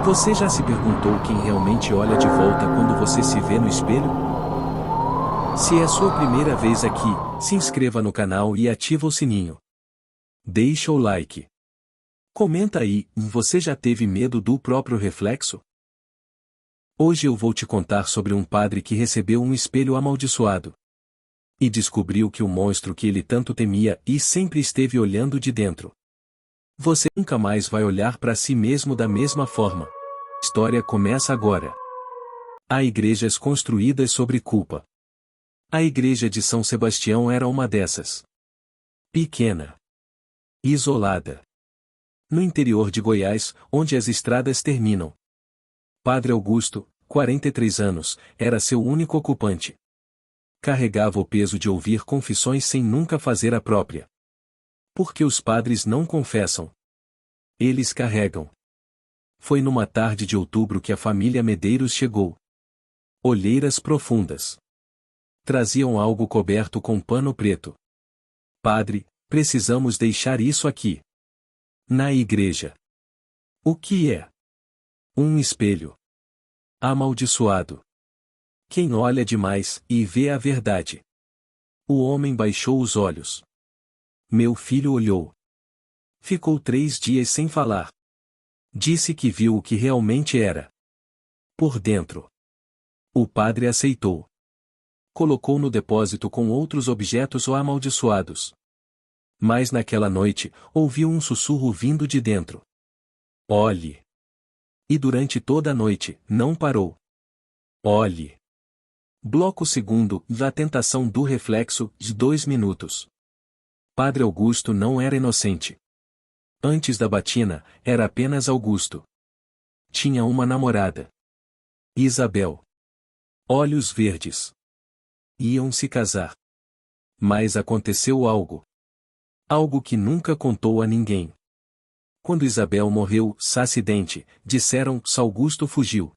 Você já se perguntou quem realmente olha de volta quando você se vê no espelho? Se é sua primeira vez aqui, se inscreva no canal e ativa o sininho. Deixa o like. Comenta aí, você já teve medo do próprio reflexo? Hoje eu vou te contar sobre um padre que recebeu um espelho amaldiçoado. E descobriu que o monstro que ele tanto temia e sempre esteve olhando de dentro. Você nunca mais vai olhar para si mesmo da mesma forma. A história começa agora. Há igrejas construídas sobre culpa. A igreja de São Sebastião era uma dessas. Pequena. Isolada. No interior de Goiás, onde as estradas terminam. Padre Augusto, 43 anos, era seu único ocupante. Carregava o peso de ouvir confissões sem nunca fazer a própria. Porque os padres não confessam. Eles carregam. Foi numa tarde de outubro que a família Medeiros chegou. Olheiras profundas. Traziam algo coberto com pano preto. Padre, precisamos deixar isso aqui. Na igreja. O que é? Um espelho. Amaldiçoado. Quem olha demais e vê a verdade. O homem baixou os olhos. Meu filho olhou. Ficou 3 dias sem falar. Disse que viu o que realmente era. Por dentro. O padre aceitou. Colocou no depósito com outros objetos ou amaldiçoados. Mas naquela noite, ouviu um sussurro vindo de dentro. Olhe. E durante toda a noite, não parou. Olhe. Bloco segundo, da tentação do reflexo, de 2 minutos. Padre Augusto não era inocente. Antes da batina, era apenas Augusto. Tinha uma namorada. Isabel. Olhos verdes. Iam se casar. Mas aconteceu algo. Algo que nunca contou a ninguém. Quando Isabel morreu, acidente, disseram, Augusto fugiu.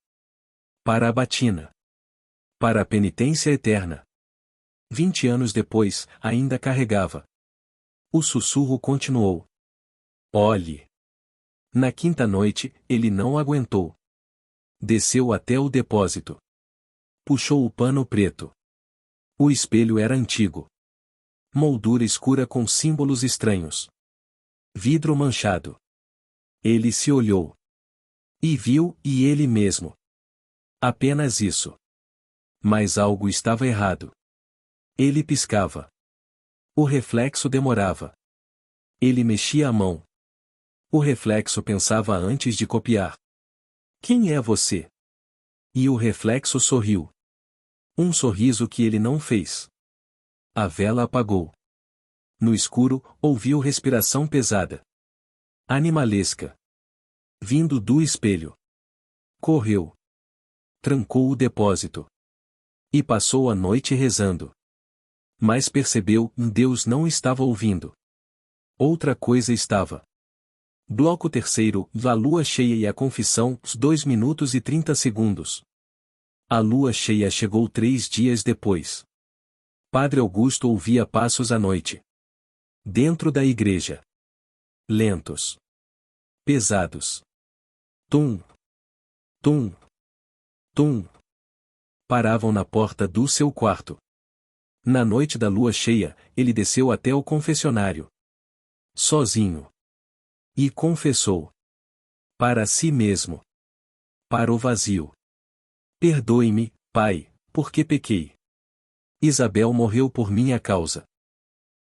Para a batina. Para a penitência eterna. 20 anos depois, ainda carregava. O sussurro continuou. Olhe. Na quinta noite, ele não aguentou. Desceu até o depósito. Puxou o pano preto. O espelho era antigo. Moldura escura com símbolos estranhos. Vidro manchado. Ele se olhou. E viu, e ele mesmo. Apenas isso. Mas algo estava errado. Ele piscava. O reflexo demorava. Ele mexia a mão. O reflexo pensava antes de copiar. Quem é você? E o reflexo sorriu. Um sorriso que ele não fez. A vela apagou. No escuro, ouviu respiração pesada. Animalesca. Vindo do espelho. Correu. Trancou o depósito. E passou a noite rezando. Mas percebeu, Deus não estava ouvindo. Outra coisa estava. Bloco terceiro, a lua cheia e a confissão, 2 minutos e 30 segundos. A lua cheia chegou 3 dias depois. Padre Augusto ouvia passos à noite. Dentro da igreja. Lentos. Pesados. Tum. Tum. Tum. Paravam na porta do seu quarto. Na noite da lua cheia, ele desceu até o confessionário. Sozinho. E confessou. Para si mesmo. Para o vazio. Perdoe-me, Pai, porque pequei. Isabel morreu por minha causa.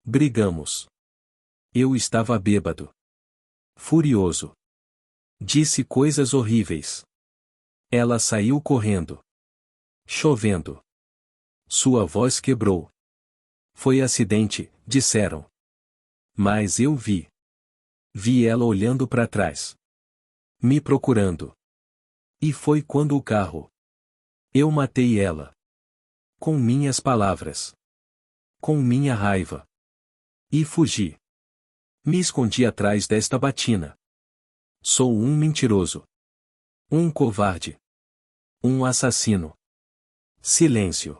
Brigamos. Eu estava bêbado. Furioso. Disse coisas horríveis. Ela saiu correndo. Chovendo. Sua voz quebrou. Foi acidente, disseram. Mas eu vi. Vi ela olhando para trás. Me procurando. E foi quando o carro. Eu matei ela. Com minhas palavras. Com minha raiva. E fugi. Me escondi atrás desta batina. Sou um mentiroso. Um covarde. Um assassino. Silêncio.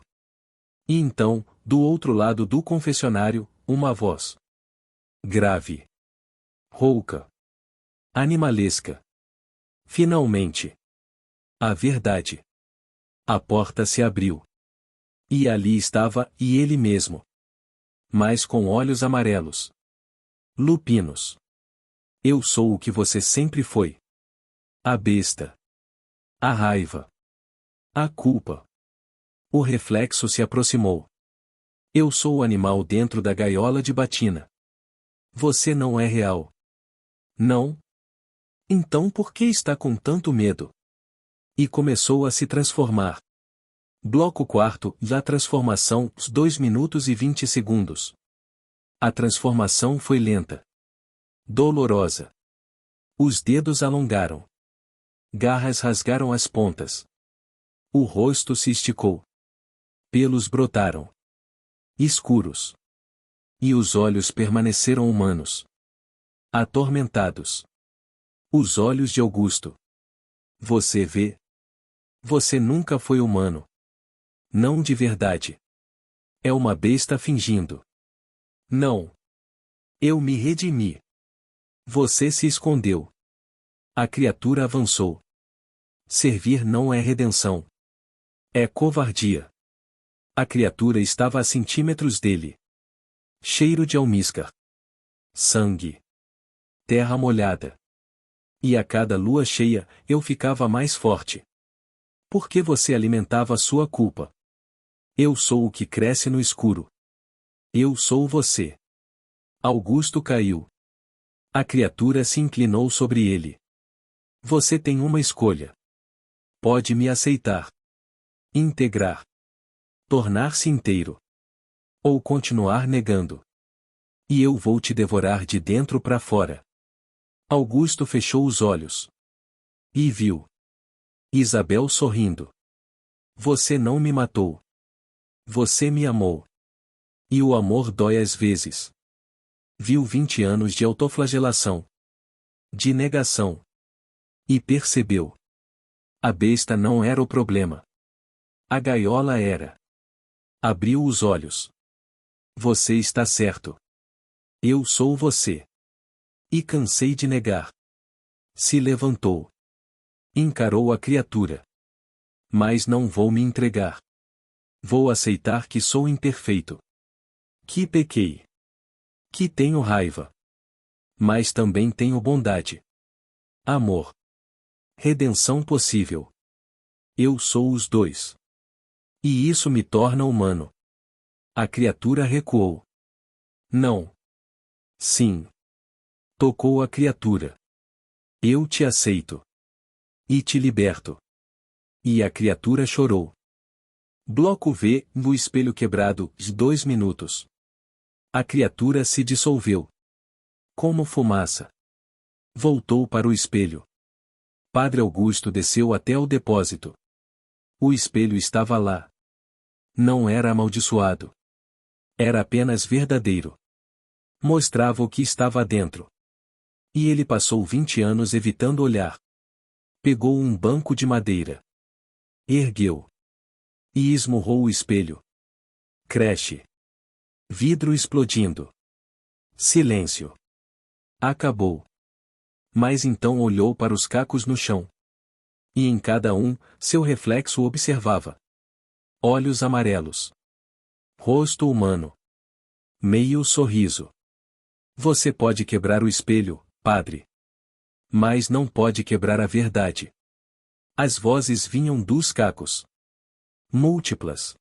E então, do outro lado do confessionário, uma voz. Grave. Rouca. Animalesca. Finalmente. A verdade. A porta se abriu. E ali estava, e ele mesmo. Mas com olhos amarelos. Lupinos. Eu sou o que você sempre foi. A besta. A raiva. A culpa. O reflexo se aproximou. Eu sou o animal dentro da gaiola de batina. Você não é real. Não? Então por que está com tanto medo? E começou a se transformar. Bloco 4, da transformação, 2 minutos e 20 segundos. A transformação foi lenta. Dolorosa. Os dedos alongaram. Garras rasgaram as pontas. O rosto se esticou. Pelos brotaram. Escuros. E os olhos permaneceram humanos. Atormentados. Os olhos de Augusto. Você vê? Você nunca foi humano. Não de verdade. É uma besta fingindo. Não. Eu me redimi. Você se escondeu. A criatura avançou. Servir não é redenção. É covardia. A criatura estava a centímetros dele. Cheiro de almíscar. Sangue. Terra molhada. E a cada lua cheia, eu ficava mais forte. Porque você alimentava sua culpa. Eu sou o que cresce no escuro. Eu sou você. Augusto caiu. A criatura se inclinou sobre ele. Você tem uma escolha. Pode me aceitar. Integrar. Tornar-se inteiro. Ou continuar negando. E eu vou te devorar de dentro para fora. Augusto fechou os olhos. E viu. Isabel sorrindo. Você não me matou. Você me amou. E o amor dói às vezes. Viu 20 anos de autoflagelação. De negação. E percebeu. A besta não era o problema. A gaiola era. Abriu os olhos. Você está certo. Eu sou você. E cansei de negar. Se levantou. Encarou a criatura. Mas não vou me entregar. Vou aceitar que sou imperfeito. Que pequei. Que tenho raiva. Mas também tenho bondade. Amor. Redenção possível. Eu sou os dois. E isso me torna humano. A criatura recuou. Não. Sim. Tocou a criatura. Eu te aceito. E te liberto. E a criatura chorou. Bloco V, no espelho quebrado, 2 minutos. A criatura se dissolveu. Como fumaça. Voltou para o espelho. Padre Augusto desceu até o depósito. O espelho estava lá. Não era amaldiçoado. Era apenas verdadeiro. Mostrava o que estava dentro. E ele passou 20 anos evitando olhar. Pegou um banco de madeira. Ergueu. E esmurrou o espelho. Creche. Vidro explodindo. Silêncio. Acabou. Mas então olhou para os cacos no chão. E em cada um, seu reflexo observava. Olhos amarelos. Rosto humano. Meio sorriso. Você pode quebrar o espelho, padre. Mas não pode quebrar a verdade. As vozes vinham dos cacos. Múltiplas.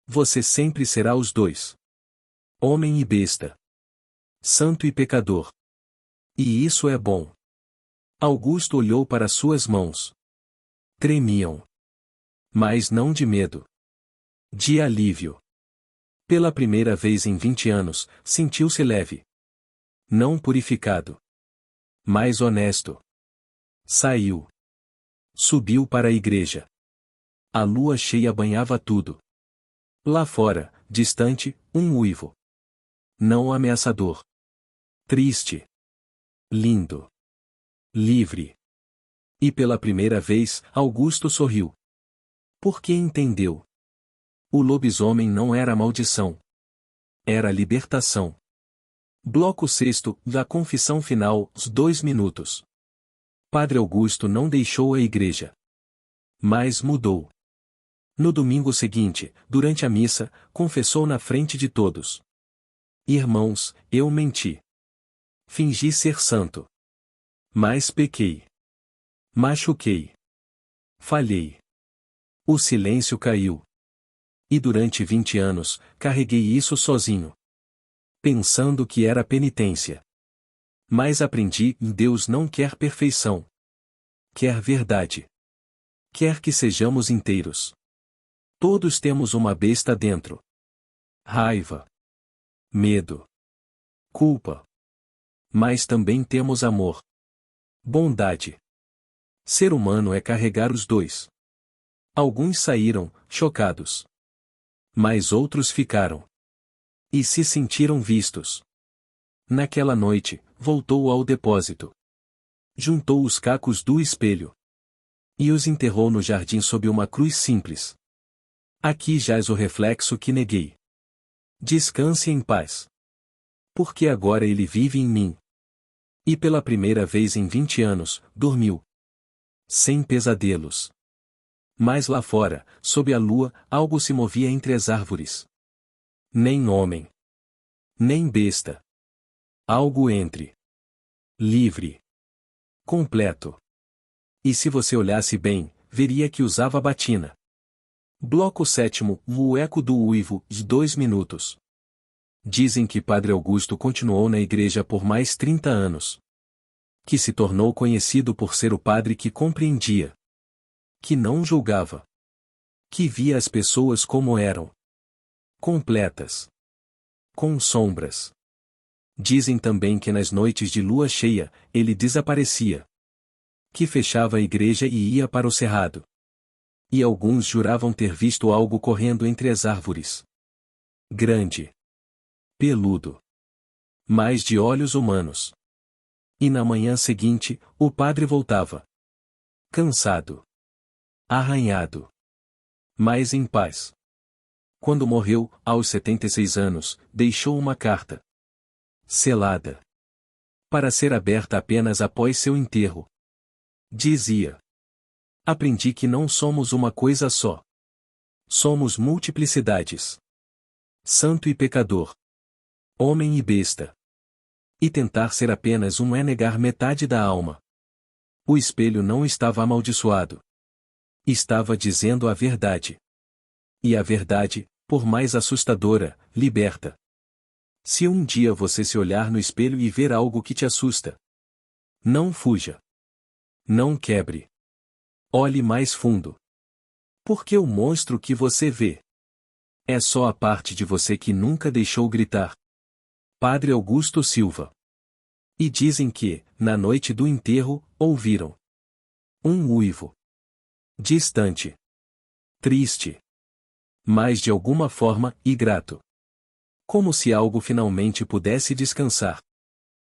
Você sempre será os dois. Homem e besta. Santo e pecador. E isso é bom. Augusto olhou para suas mãos. Tremiam. Mas não de medo. De alívio. Pela primeira vez em 20 anos, sentiu-se leve. Não purificado. Mas honesto. Saiu. Subiu para a igreja. A lua cheia banhava tudo. Lá fora, distante, um uivo. Não ameaçador. Triste. Lindo. Livre. E pela primeira vez, Augusto sorriu. Porque entendeu. O lobisomem não era maldição. Era libertação. Bloco 6, da confissão final, 2 minutos. Padre Augusto não deixou a igreja. Mas mudou. No domingo seguinte, durante a missa, confessou na frente de todos: Irmãos, eu menti. Fingi ser santo. Mas pequei. Machuquei. Falhei. O silêncio caiu. E durante 20 anos, carreguei isso sozinho. Pensando que era penitência. Mas aprendi: Deus não quer perfeição. Quer verdade. Quer que sejamos inteiros. Todos temos uma besta dentro. Raiva. Medo. Culpa. Mas também temos amor. Bondade. Ser humano é carregar os dois. Alguns saíram, chocados. Mas outros ficaram. E se sentiram vistos. Naquela noite, voltou ao depósito. Juntou os cacos do espelho. E os enterrou no jardim sob uma cruz simples. Aqui jaz o reflexo que neguei. Descanse em paz. Porque agora ele vive em mim. E pela primeira vez em 20 anos, dormiu. Sem pesadelos. Mas lá fora, sob a lua, algo se movia entre as árvores. Nem homem. Nem besta. Algo entre. Livre. Completo. E se você olhasse bem, veria que usava batina. Bloco 7º, o eco do uivo, de 2 minutos. Dizem que Padre Augusto continuou na igreja por mais 30 anos. Que se tornou conhecido por ser o padre que compreendia. Que não julgava. Que via as pessoas como eram. Completas. Com sombras. Dizem também que nas noites de lua cheia, ele desaparecia. Que fechava a igreja e ia para o cerrado. E alguns juravam ter visto algo correndo entre as árvores. Grande. Peludo. Mas de olhos humanos. E na manhã seguinte, o padre voltava. Cansado. Arranhado. Mas em paz. Quando morreu, aos 76 anos, deixou uma carta. Selada. Para ser aberta apenas após seu enterro. Dizia: Aprendi que não somos uma coisa só. Somos multiplicidades. Santo e pecador. Homem e besta. E tentar ser apenas um é negar metade da alma. O espelho não estava amaldiçoado. Estava dizendo a verdade. E a verdade, por mais assustadora, liberta. Se um dia você se olhar no espelho e ver algo que te assusta, não fuja. Não quebre. Olhe mais fundo. Porque o monstro que você vê é só a parte de você que nunca deixou gritar. Padre Augusto Silva. E dizem que, na noite do enterro, ouviram um uivo. Distante. Triste. Mas de alguma forma, e grato. Como se algo finalmente pudesse descansar.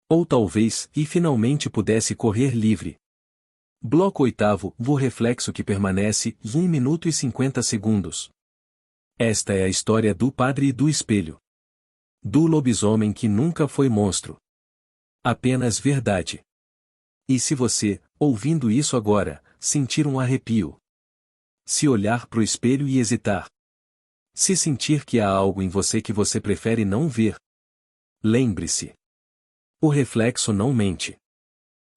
Ou talvez, e finalmente pudesse correr livre. Bloco 8º, o reflexo que permanece, 1 minuto e 50 segundos. Esta é a história do padre e do espelho. Do lobisomem que nunca foi monstro. Apenas verdade. E se você, ouvindo isso agora, sentir um arrepio, se olhar pro espelho e hesitar, se sentir que há algo em você que você prefere não ver, lembre-se. O reflexo não mente.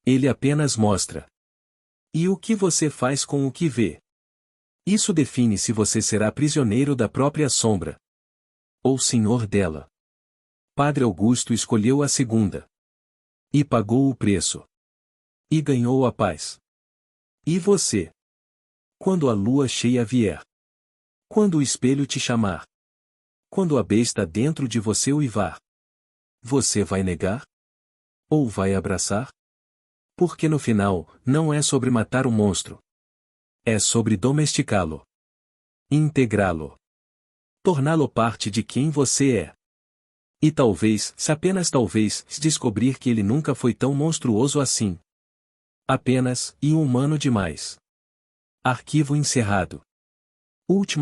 Ele apenas mostra. E o que você faz com o que vê? Isso define se você será prisioneiro da própria sombra. Ou senhor dela. Padre Augusto escolheu a segunda. E pagou o preço. E ganhou a paz. E você? Quando a lua cheia vier. Quando o espelho te chamar. Quando a besta dentro de você uivar. Você vai negar? Ou vai abraçar? Porque no final, não é sobre matar o monstro. É sobre domesticá-lo. Integrá-lo. Torná-lo parte de quem você é. E talvez, se apenas talvez, descobrir que ele nunca foi tão monstruoso assim. Apenas, e humano demais. Arquivo encerrado. Última